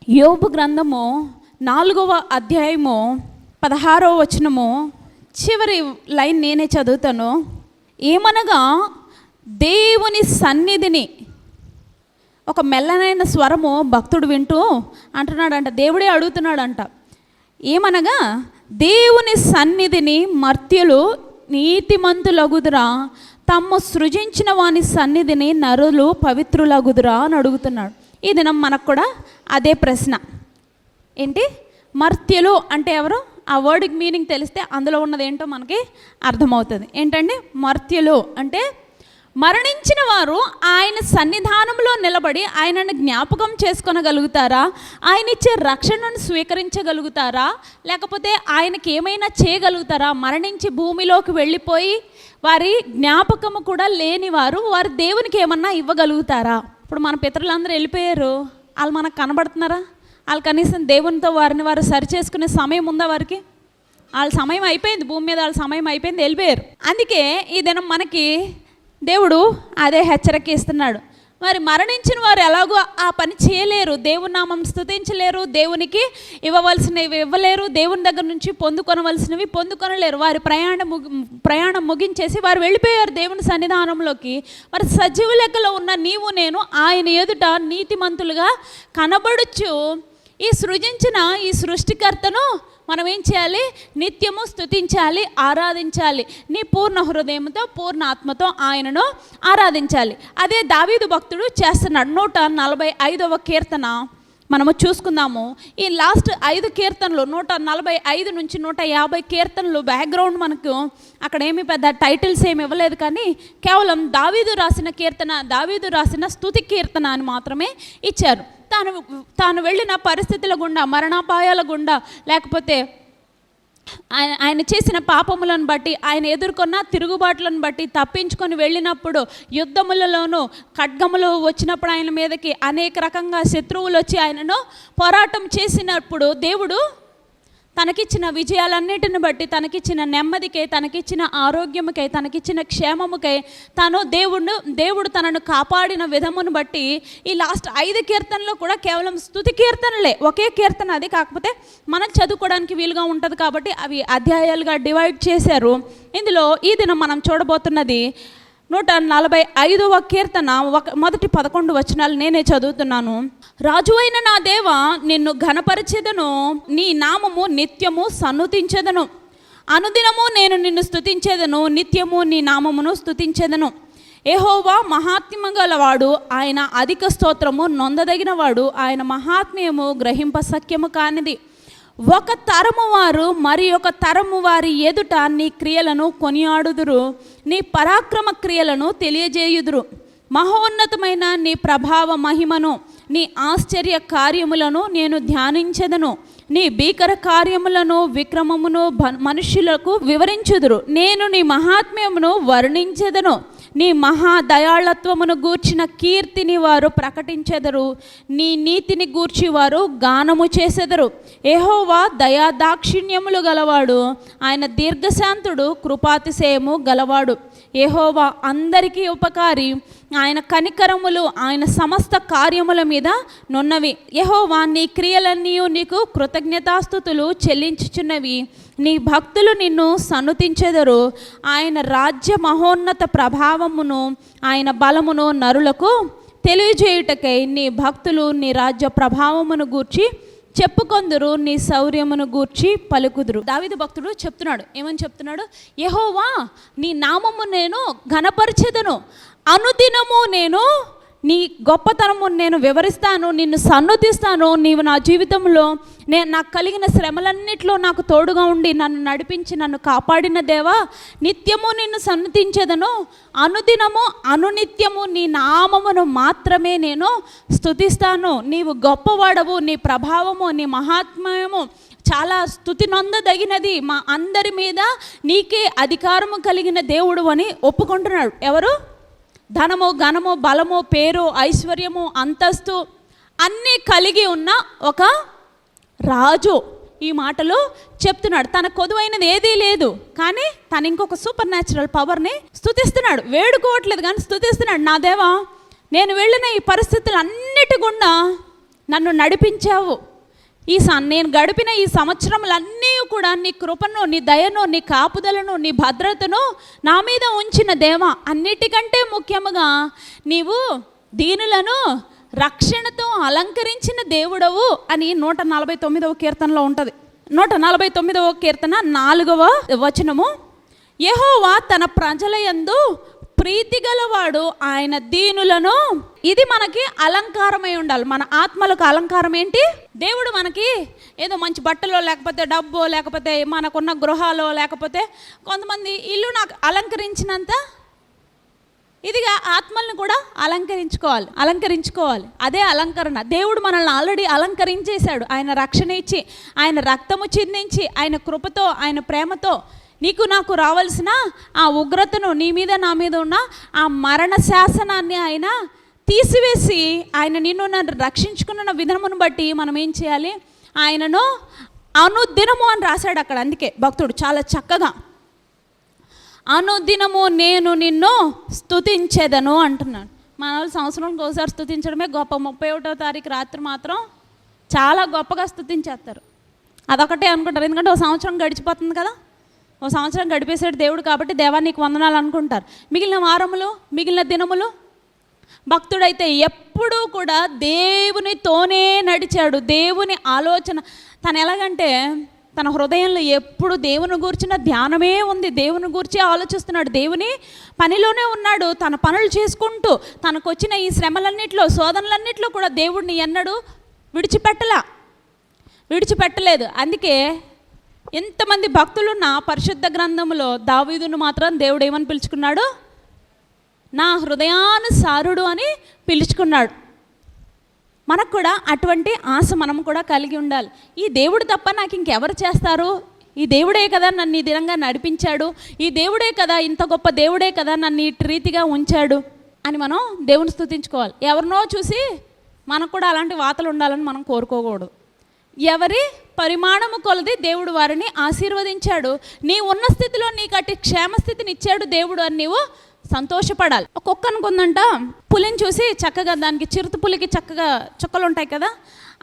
యోబు గ్రంథము 4వ అధ్యాయము 16వ వచనము చివరి లైన్ నేనే చదువుతాను. ఏమనగా దేవుని సన్నిధిని, ఒక మెల్లనైన స్వరము భక్తుడు వింటూ అంటున్నాడంట, దేవుడే అడుగుతున్నాడంట. ఏమనగా దేవుని సన్నిధిని మర్త్యులు నీతిమంతులగుదురా, తమ్ము సృజించిన వాని సన్నిధిని నరులు పవిత్రులగుదురా అని అడుగుతున్నాడు. ఈ దినం మనకు కూడా అదే ప్రశ్న. ఏంటి మర్త్యులు అంటే ఎవరు? ఆ వర్డ్కి మీనింగ్ తెలిస్తే అందులో ఉన్నది ఏంటో మనకి అర్థమవుతుంది. ఏంటండి మర్త్యులు అంటే? మరణించిన వారు ఆయన సన్నిధానంలో నిలబడి ఆయనను జ్ఞాపకం చేసుకొనగలుగుతారా? ఆయన ఇచ్చే రక్షణను స్వీకరించగలుగుతారా? లేకపోతే ఆయనకి ఏమైనా చేయగలుగుతారా? మరణించి భూమిలోకి వెళ్ళిపోయి వారి జ్ఞాపకము కూడా లేని వారు దేవునికి ఏమన్నా ఇవ్వగలుగుతారా? ఇప్పుడు మన పితరులందరూ వెళ్ళిపోయారు, వాళ్ళు మనకు కనబడుతున్నారా? వాళ్ళు కనీసం దేవునితో వారు సరి చేసుకునే సమయం ఉందా వారికి? వాళ్ళ సమయం అయిపోయింది, భూమి మీద వాళ్ళ సమయం అయిపోయింది, వెళ్ళిపోయారు. అందుకే ఈ దినం మనకి దేవుడు అదే హెచ్చరిక ఇస్తున్నాడు. మరి మరణించిన వారు ఎలాగో ఆ పని చేయలేరు, దేవుని నామం స్తుతించలేరు, దేవునికి ఇవ్వవలసినవి ఇవ్వలేరు, దేవుని దగ్గర నుంచి పొందుకొనవలసినవి పొందుకొనలేరు. వారి ప్రయాణం ముగించేసి వారు వెళ్ళిపోయారు దేవుని సన్నిధానంలోకి. మరి సజీవ లెక్కలో ఉన్న నీవు నేను ఆయన ఎదుట నీతిమంతులుగా కనబడుచు ఈ సృజించిన ఈ సృష్టికర్తను మనం ఏం చేయాలి? నిత్యము స్తుతించాలి, ఆరాధించాలి. నీ పూర్ణ హృదయంతో పూర్ణ ఆత్మతో ఆయనను ఆరాధించాలి. అదే దావీదు భక్తుడు చేస్తున్నాడు. 145వ కీర్తన మనము చూసుకుందాము. ఈ లాస్ట్ 5 కీర్తనలు 145 నుంచి 150 కీర్తనలు బ్యాక్గ్రౌండ్ మనకు అక్కడ ఏమి పెద్ద టైటిల్స్ ఏమి ఇవ్వలేదు, కానీ కేవలం దావీదు రాసిన కీర్తన, దావీదు రాసిన స్తుతి కీర్తన అని మాత్రమే ఇచ్చారు. తాను వెళ్ళిన పరిస్థితుల గుండా, మరణాపాయాల గుండా, లేకపోతే ఆయన చేసిన పాపములను బట్టి, ఆయన ఎదుర్కొన్న తిరుగుబాట్లను బట్టి తప్పించుకొని వెళ్ళినప్పుడు, యుద్ధములలోనూ ఖడ్గములు వచ్చినప్పుడు ఆయన మీదకి అనేక రకంగా శత్రువులు వచ్చి ఆయనను పోరాటం చేసినప్పుడు దేవుడు తనకిచ్చిన విజయాలన్నిటిని బట్టి, తనకిచ్చిన నెమ్మదికై, తనకిచ్చిన ఆరోగ్యముకై, తనకిచ్చిన క్షేమముకై దేవుడు తనను కాపాడిన విధమును బట్టి ఈ లాస్ట్ 5 కీర్తనలు కూడా కేవలం స్తుతి కీర్తనలే. ఒకే కీర్తన అది, కాకపోతే మనం చదువుకోవడానికి వీలుగా ఉంటుంది కాబట్టి అవి అధ్యాయాలుగా డివైడ్ చేశారు. ఇందులో ఈ దినం మనం చూడబోతున్నది 145వ కీర్తన మొదటి 11 వచనాలు నేనే చదువుతున్నాను. రాజు అయిన నా దేవా, నిన్ను ఘనపరిచెదను, నీ నామము నిత్యము సన్నుతించెదను. అనుదినము నేను నిన్ను స్తుతించెదను, నిత్యము నీ నామమును స్తుతించెదను. యెహోవా మహాత్మ్యము గలవాడు, ఆయన అధిక స్తోత్రము నొందదగినవాడు, ఆయన మహాత్మ్యము గ్రహింప సఖ్యము కానిది. ఒక తరము వారు మరి ఒక తరము వారి ఎదుట నీ క్రియలను కొనియాడుదురు, నీ పరాక్రమ క్రియలను తెలియజేయుదురు. మహోన్నతమైన నీ ప్రభావ మహిమను, నీ ఆశ్చర్య కార్యములను నేను ధ్యానించెదను. నీ భీకర కార్యములను విక్రమమును మనుష్యులకు వివరించుదురు. నేను నీ మహాత్మ్యమును వర్ణించెదను. నీ మహాదయాళత్వమును గూర్చిన కీర్తిని వారు ప్రకటించెదరు. నీ నీతిని గూర్చి వారు గానము చేసెదరు. యెహోవా దయాదాక్షిణ్యములు గలవాడు, ఆయన దీర్ఘశాంతుడు, కృపాతిశయము గలవాడు. యెహోవా అందరికీ ఉపకారి, ఆయన కనికరములు ఆయన సమస్త కార్యముల మీద నున్నవి. యెహోవా నీ క్రియలన్నీ నీకు కృతజ్ఞతాస్తుతులు చెల్లించుచున్నవి. నీ భక్తులు నిన్ను సన్నుతించెదరు. ఆయన రాజ్య మహోన్నత ప్రభావమును ఆయన బలమును నరులకు తెలియజేయుటకై నీ భక్తులు నీ రాజ్య ప్రభావమును గూర్చి చెప్పుకొందురు, నీ శౌర్యమును గూర్చి పలుకుదురు. దావీదు భక్తుడు చెప్తున్నాడు, ఏమని చెప్తున్నాడు? యెహోవా నీ నామము నేను ఘనపరిచెదను, అనుదినము నేను నీ గొప్పతనము నేను వివరిస్తాను, నిన్ను సన్నుతిస్తాను. నీవు నా జీవితంలో నాకు కలిగిన శ్రమలన్నిట్లో నాకు తోడుగా ఉండి నన్ను నడిపించి నన్ను కాపాడిన దేవా, నిత్యము నిన్ను సన్నుతించెదను, అనుదినము అనునిత్యము నీ నామమును మాత్రమే నేను స్తుతిస్తాను. నీవు గొప్పవాడవు, నీ ప్రభావము నీ మహాత్మ్యము చాలా స్తుతి నొందదగినది, మా అందరి మీద నీకే అధికారము కలిగిన దేవుడు అని ఒప్పుకుంటున్నాడు. ఎవరు? ధనము, ఘనము, బలము, పేరు, ఐశ్వర్యము, అంతస్తు అన్నీ కలిగి ఉన్న ఒక రాజు ఈ మాటలు చెప్తున్నాడు. తన కొదువైనది ఏదీ లేదు, కానీ తను ఇంకొక సూపర్ న్యాచురల్ పవర్ని స్తుతిస్తున్నాడు. వేడుకోవట్లేదు కానీ స్తుతిస్తున్నాడు. నా దేవా, నేను వెళ్ళిన ఈ పరిస్థితులు అన్నిటి గుండా నన్ను నడిపించావు. నేను గడిపిన ఈ సంవత్సరములన్నీ కూడా నీ కృపను, నీ దయను, నీ కాపుదలను, నీ భద్రతను నా మీద ఉంచిన దేవా, అన్నిటికంటే ముఖ్యముగా నీవు దీనులను రక్షణతో అలంకరించిన దేవుడవు అని 149వ కీర్తనలో ఉంటుంది. 149వ కీర్తన 4వ వచనము, యెహోవా తన ప్రజల యందు ప్రీతి గలవాడు, ఆయన దీనులను. ఇది మనకి అలంకారమై ఉండాలి. మన ఆత్మలకు అలంకారం ఏంటి? దేవుడు మనకి ఏదో మంచి బట్టలో, లేకపోతే డబ్బో, లేకపోతే మనకున్న గృహాలో, లేకపోతే కొంతమంది ఇల్లు నాకు అలంకరించినంత ఇదిగా ఆత్మల్ని కూడా అలంకరించుకోవాలి. అదే అలంకరణ. దేవుడు మనల్ని ఆల్రెడీ అలంకరించేశాడు. ఆయన రక్షణ ఇచ్చి, ఆయన రక్తము చిందించి, ఆయన కృపతో, ఆయన ప్రేమతో నీకు నాకు రావాల్సిన ఆ ఉగ్రతను, నీ మీద నా మీద ఉన్న ఆ మరణ శాసనాన్ని ఆయన తీసివేసి, ఆయన నిన్ను నన్ను రక్షించుకున్న విధానమును బట్టి మనం ఏం చేయాలి? ఆయనను అనుదినము అని రాశాడు అక్కడ. అందుకే భక్తుడు చాలా చక్కగా అనుదినము నేను నిన్ను స్తుతించేదను అంటున్నాడు. మన వాళ్ళు సంవత్సరానికి ఒకసారి స్తుతించడమే గొప్ప. 31వ తారీఖు రాత్రి మాత్రం చాలా గొప్పగా స్తుతించేస్తారు. అదొకటే అనుకుంటారు, ఎందుకంటే ఒక సంవత్సరం గడిచిపోతుంది కదా. ఓ సంవత్సరం గడిపేసాడు దేవుడు కాబట్టి దేవా నీకు వందనాలు అనుకుంటారు. మిగిలిన వారములు, మిగిలిన దినములు భక్తుడైతే ఎప్పుడూ కూడా దేవునితోనే నడిచాడు. దేవుని ఆలోచన తను ఎలాగంటే తన హృదయంలో ఎప్పుడు దేవుని గూర్చిన ధ్యానమే ఉంది. దేవుని గూర్చి ఆలోచిస్తున్నాడు, దేవుని పనిలోనే ఉన్నాడు. తన పనులు చేసుకుంటూ తనకు వచ్చిన ఈ శ్రమలన్నిట్లో, శోధనలన్నిట్లో కూడా దేవుడిని ఎన్నడూ విడిచిపెట్టలేదు. అందుకే ఎంతమంది భక్తులున్న పరిశుద్ధ గ్రంథంలో దావీదును మాత్రం దేవుడు ఏమని పిలుచుకున్నాడు? నా హృదయానుసారుడు అని పిలుచుకున్నాడు. మనకు కూడా అటువంటి ఆశ మనం కూడా కలిగి ఉండాలి. ఈ దేవుడు తప్ప నాకు ఇంకెవరు చేస్తారు? ఈ దేవుడే కదా నన్ను ఈ దినంగా నడిపించాడు, ఈ దేవుడే కదా, ఇంత గొప్ప దేవుడే కదా నన్ను ఈ రీతిగా ఉంచాడు అని మనం దేవుని స్తుతించుకోవాలి. ఎవరినో చూసి మనకు కూడా అలాంటి వాతలు ఉండాలని మనం కోరుకోకూడదు. ఎవరి పరిమాణము కొలది దేవుడు వారిని ఆశీర్వదించాడు. నీ ఉన్న స్థితిలో నీకు అట్టి క్షేమస్థితిని ఇచ్చాడు దేవుడు అని నీవు సంతోషపడాలి. ఒక్కొక్క అనుకుందంట పులిని చూసి చక్కగా, దానికి చిరుత పులికి చక్కగా చుక్కలు ఉంటాయి కదా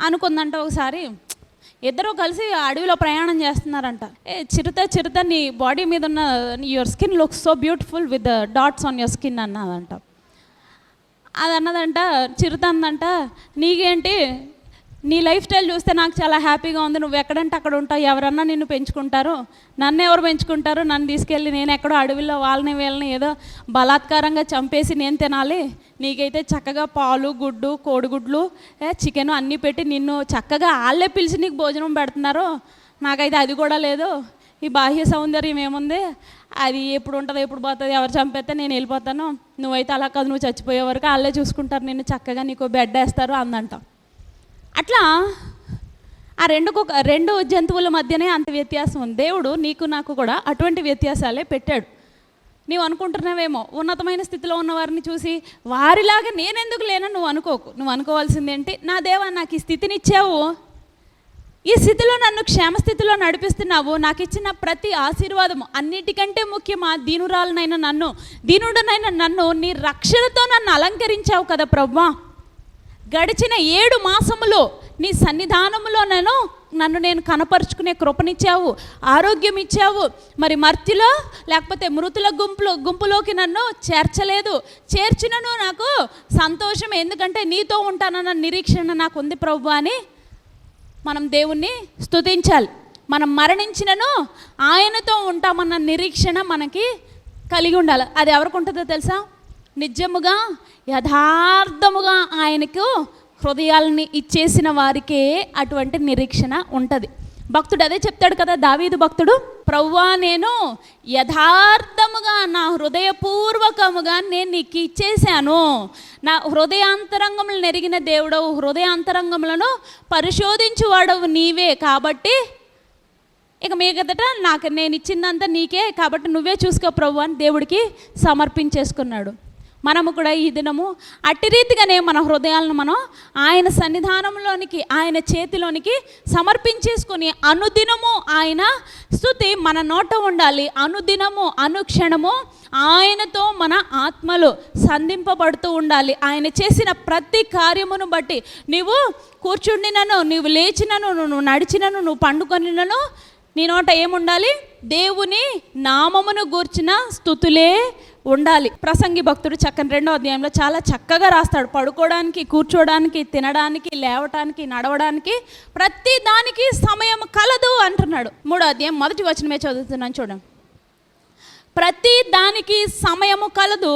అనుకుందంట. ఒకసారి ఇద్దరు కలిసి అడవిలో ప్రయాణం చేస్తున్నారంట. చిరుత నీ బాడీ మీద ఉన్న your skin looks so beautiful with the dots on your skin అన్నదంట. అది అన్నదంట, చిరుత అందంట, నీకేంటి, నీ లైఫ్ స్టైల్ చూస్తే నాకు చాలా హ్యాపీగా ఉంది, నువ్వు ఎక్కడంటే అక్కడ ఉంటావు, ఎవరన్నా నిన్ను పెంచుకుంటారు, నన్ను ఎవరు పెంచుకుంటారు, నన్ను తీసుకెళ్ళి నేను ఎక్కడో అడవిలో వాళ్ళని వీళ్ళని ఏదో బలాత్కారంగా చంపేసి నేను తినాలి, నీకైతే చక్కగా పాలు, గుడ్డు, కోడిగుడ్లు, చికెన్ అన్నీ పెట్టి నిన్ను చక్కగా వాళ్ళే పిలిచి నీకు భోజనం పెడుతున్నారు, నాకైతే అది కూడా లేదు, ఈ బాహ్య సౌందర్యం ఏముంది, అది ఎప్పుడు ఉంటుంది ఎప్పుడు పోతుంది, ఎవరు చంపేస్తే నేను వెళ్ళిపోతాను, నువ్వైతే అలా కాదు, నువ్వు చచ్చిపోయే వరకు వాళ్ళే చూసుకుంటారు నిన్ను, చక్కగా నీకు బెడ్ వేస్తారు అందంట. అట్లా ఆ రెండు జంతువుల మధ్యనే అంత వ్యత్యాసం ఉంది. దేవుడు నీకు నాకు కూడా అటువంటి వ్యత్యాసాలే పెట్టాడు. నీవు అనుకుంటున్నావేమో ఉన్నతమైన స్థితిలో ఉన్న వారిని చూసి వారిలాగా నేనెందుకు లేనని నువ్వు అనుకోకు. నువ్వు అనుకోవాల్సింది ఏంటి? నా దేవా నాకు ఈ స్థితిని ఇచ్చావు, ఈ స్థితిలో నన్ను క్షేమస్థితిలో నడిపిస్తున్నావు, నాకు ఇచ్చిన ప్రతి ఆశీర్వాదము అన్నిటికంటే ముఖ్యమా దీనురాలనైనా దీనుడనైనా నన్ను నీ రక్షణతో నన్ను అలంకరించావు కదా ప్రభువా. గడిచిన 7 మాసములు నీ సన్నిధానములో నన్ను నేను కనపరుచుకునే కృపనిచ్చావు, ఆరోగ్యం ఇచ్చావు. మరి మర్తిలో లేకపోతే మృతుల గుంపులోకి నన్ను చేర్చినను నాకు సంతోషం, ఎందుకంటే నీతో ఉంటానన్న నిరీక్షణ నాకు ఉంది ప్రభు అని మనం దేవుణ్ణి స్తుతించాలి. మనం మరణించినను ఆయనతో ఉంటామన్న నిరీక్షణ మనకి కలిగి ఉండాలి. అది ఎవరికి ఉంటుందో తెలుసా? నిజముగా యథార్థముగా ఆయనకు హృదయాలని ఇచ్చేసిన వారికే అటువంటి నిరీక్షణ ఉంటుంది. భక్తుడు అదే చెప్తాడు కదా, దావీదు భక్తుడు, ప్రభువా నేను యథార్థముగా నా హృదయపూర్వకముగా నేను నీకు ఇచ్చేసాను, నా హృదయాంతరంగములు నెరిగిన దేవుడవు, హృదయాంతరంగములను పరిశోధించువాడవు నీవే, కాబట్టి ఇక మీదట నేను ఇచ్చిందంతా నీకే, కాబట్టి నువ్వే చూసుకో ప్రభు అని దేవుడికి సమర్పించేసుకున్నాడు. మనము కూడా ఈ దినము అట్టి రీతిగానే మన హృదయాలను మనం ఆయన సన్నిధానంలోనికి, ఆయన చేతిలోనికి సమర్పించేసుకొని అనుదినము ఆయన స్తుతి మన నోట ఉండాలి. అనుదినము అనుక్షణము ఆయనతో మన ఆత్మలు సంధింపబడుతూ ఉండాలి. ఆయన చేసిన ప్రతి కార్యమును బట్టి నీవు కూర్చుండినను, నీవు లేచినను, నువ్వు నడిచినను, నువ్వు పండుకొనినను నీ నోట ఏముండాలి? దేవుని నామమును గూర్చిన స్తుతులే ఉండాలి. ప్రసంగి భక్తుడు చక్కని 2వ అధ్యాయంలో చాలా చక్కగా రాస్తాడు. పడుకోవడానికి, కూర్చోడానికి, తినడానికి, లేవటానికి, నడవడానికి ప్రతి దానికి సమయం కలదు అంటున్నాడు. 3వ అధ్యాయం 1వ వచనమే చదువుతున్నాను చూడండి. ప్రతి దానికి సమయము కలదు,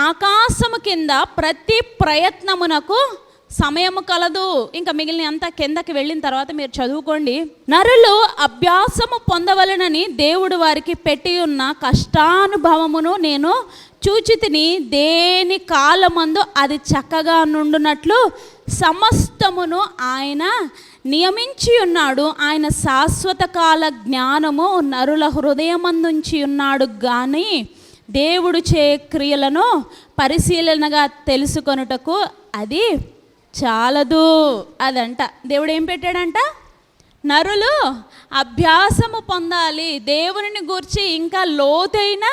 ఆకాశము కింద ప్రతి ప్రయత్నమునకు సమయము కలదు. ఇంకా మిగిలిన అంతా కిందకి వెళ్ళిన తర్వాత మీరు చదువుకోండి. నరులు అభ్యాసము పొందవలనని దేవుడు వారికి పెట్టి ఉన్న కష్టానుభవమును నేను చూచితిని. దేని కాలమందు అది చక్కగా నుండునట్లు సమస్తమును ఆయన నియమించి ఉన్నాడు. ఆయన శాశ్వత కాల జ్ఞానము నరుల హృదయమందుంచి ఉన్నాడు కానీ దేవుడు చే క్రియలను పరిశీలనగా తెలుసుకొనుటకు అది చాలదు. అదంట దేవుడు ఏం పెట్టాడంట? నరులు అభ్యాసము పొందాలి, దేవుని గూర్చి ఇంకా లోతైన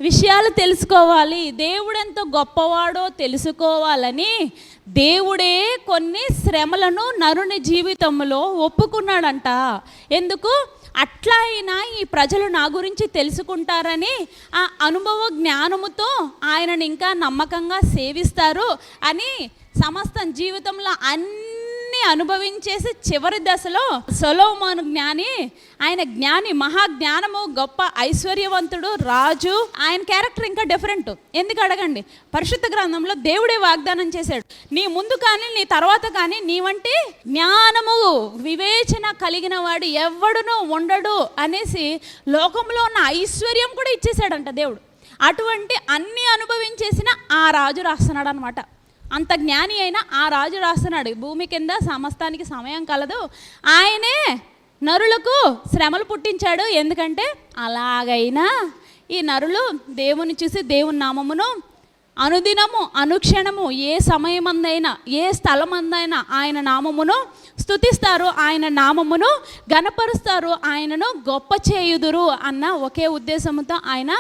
విషయాలు తెలుసుకోవాలి, దేవుడు ఎంత గొప్పవాడో తెలుసుకోవాలని దేవుడే కొన్ని శ్రమలను నరుని జీవితంలో ఒప్పుకున్నాడంట. ఎందుకు? అట్లా అయినా ఈ ప్రజలు నా గురించి తెలుసుకుంటారని, ఆ అనుభవ జ్ఞానముతో ఆయనను ఇంకా నమ్మకంగా సేవిస్తారు అని సమస్తం జీవితంలో అన్నీ అనుభవించేసి చివరి దశలో సొలొమోను జ్ఞాని, ఆయన జ్ఞాని, మహాజ్ఞానము, గొప్ప ఐశ్వర్యవంతుడు, రాజు. ఆయన క్యారెక్టర్ ఇంకా డిఫరెంట్. ఎందుకు అడగండి? పరిశుద్ధ గ్రంథంలో దేవుడే వాగ్దానం చేశాడు, నీ ముందు కానీ నీ తర్వాత కానీ నీ వంటి జ్ఞానము వివేచన కలిగిన వాడు ఎవడునూ ఉండడు అనేసి లోకంలో ఉన్న ఐశ్వర్యం కూడా ఇచ్చేశాడంట దేవుడు. అటువంటి అన్ని అనుభవించేసిన ఆ రాజు రాస్తున్నాడు అనమాట. అంత జ్ఞాని అయినా ఆ రాజు రాస్తున్నాడు, భూమి కింద సమస్తానికి సమయం కలదు. ఆయనే నరులకు శ్రమలు పుట్టించాడు. ఎందుకంటే అలాగైనా ఈ నరులు దేవుని చూసి దేవుని నామమును అనుదినము అనుక్షణము ఏ సమయమందైనా ఏ స్థలమందైనా ఆయన నామమును స్తుతిస్తారు, ఆయన నామమును గణపరుస్తారు, ఆయనను గొప్ప చేయుదురు అన్న ఒకే ఉద్దేశంతో ఆయన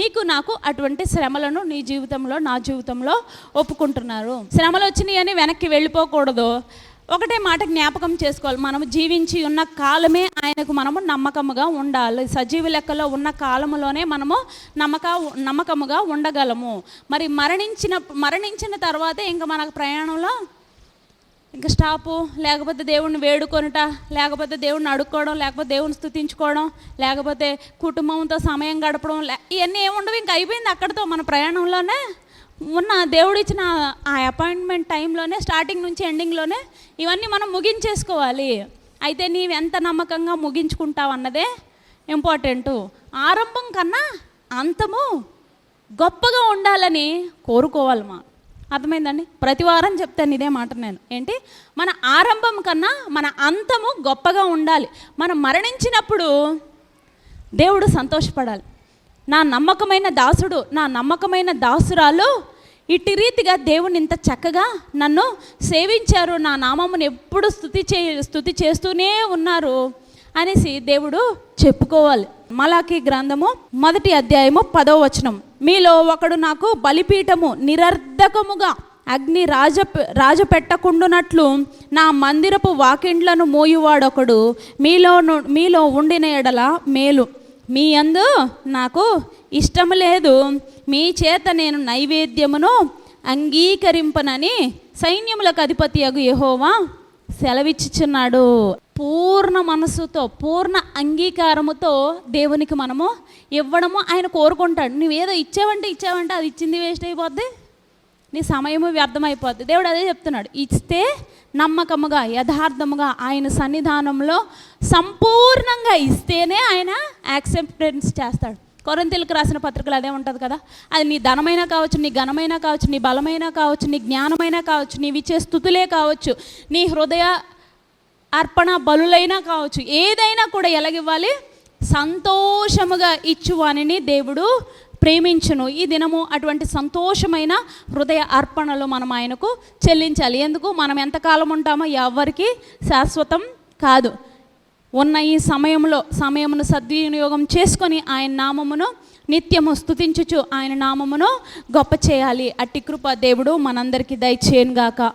నీకు నాకు అటువంటి శ్రమలను నీ జీవితంలో నా జీవితంలో ఒప్పుకుంటున్నారు. శ్రమలు వచ్చినాయి అని వెనక్కి వెళ్ళిపోకూడదు. ఒకటే మాట జ్ఞాపకం చేసుకోవాలి, మనము జీవించి ఉన్న కాలమే ఆయనకు మనము నమ్మకముగా ఉండాలి. సజీవ లెక్కలో ఉన్న కాలములోనే మనము నమ్మకముగా ఉండగలము. మరి మరణించిన తర్వాతే ఇంకా మనకు ప్రయాణంలో ఇంకా స్టాపు, లేకపోతే దేవుణ్ణి వేడుకొనుట, లేకపోతే దేవుణ్ణి అడుక్కోవడం, లేకపోతే దేవుని స్తుతించుకోవడం, లేకపోతే కుటుంబంతో సమయం గడపడం, ఇవన్నీ ఏముండవు. ఇంకా అయిపోయింది అక్కడితో. మన ప్రయాణంలోనే ఉన్న దేవుడు ఇచ్చిన ఆ అపాయింట్మెంట్ టైంలోనే, స్టార్టింగ్ నుంచి ఎండింగ్లోనే ఇవన్నీ మనం ముగించేసుకోవాలి. అయితే నీవు ఎంత నమ్మకంగా ముగించుకుంటావు అన్నదే ఇంపార్టెంటు. ఆరంభం కన్నా అంతము గొప్పగా ఉండాలని కోరుకోవాలి. అర్థమైందండి? ప్రతి వారం చెప్తాను ఇదే మాట నేను. ఏంటి? మన ఆరంభం కన్నా మన అంతము గొప్పగా ఉండాలి. మనం మరణించినప్పుడు దేవుడు సంతోషపడాలి. నా నమ్మకమైన దాసుడు, నా నమ్మకమైన దాసురాలు ఇట్టి రీతిగా దేవుని ఇంత చక్కగా నన్ను సేవించారు, నా నామమును ఎప్పుడు స్తుతి చేస్తూనే ఉన్నారు అనేసి దేవుడు చెప్పుకోవాలి. మలాకీ గ్రంథము 1వ అధ్యాయము 10వ వచనం. మీలో ఒకడు నాకు బలిపీఠము నిరర్ధకముగా అగ్ని రాజ పెట్టకుండునట్లు నా మందిరపు వాకిండ్లను మోయువాడొకడు మీలో ఉండిన ఎడల మేలు. మీ యందు నాకు ఇష్టము లేదు, మీ చేత నేను నైవేద్యమును అంగీకరింపనని సైన్యములకు అధిపతి యగు యెహోవా సెలవిచ్చుచున్నాడు. పూర్ణ మనసుతో, పూర్ణ అంగీకారముతో దేవునికి మనము ఇవ్వడము ఆయన కోరుకుంటాడు. నువ్వేదో ఇచ్చావంటే అది ఇచ్చింది వేస్ట్ అయిపోద్ది, నీ సమయము వ్యర్థమైపోద్ది. దేవుడు అదే చెప్తున్నాడు. ఇస్తే నమ్మకముగా, యథార్థముగా ఆయన సన్నిధానంలో సంపూర్ణంగా ఇస్తేనే ఆయన యాక్సెప్టెన్స్ చేస్తాడు. కొరింథీయులకు రాసిన పత్రికలు అదే ఉంటుంది కదా. అది నీ ధనమైనా కావచ్చు, నీ ఘనమైనా కావచ్చు, నీ బలమైనా కావచ్చు, నీ జ్ఞానమైనా కావచ్చు, నీవు ఇచ్చే స్తుతులే కావచ్చు, నీ హృదయ అర్పణ బలులైనా కావచ్చు, ఏదైనా కూడా ఎలాగివ్వాలి? సంతోషముగా ఇచ్చువానిని దేవుడు ప్రేమించును. ఈ దినము అటువంటి సంతోషమైన హృదయ అర్పణలు మనం ఆయనకు చెల్లించాలి. ఎందుకు? మనం ఎంతకాలం ఉంటామో ఎవరికి శాశ్వతం కాదు. ఉన్న ఈ సమయమును సద్వినియోగం చేసుకొని ఆయన నామమును నిత్యము స్తుతించుచు ఆయన నామమును గొప్ప చేయాలి. అట్టి కృప దేవుడు మనందరికీ దయచేయను గాక.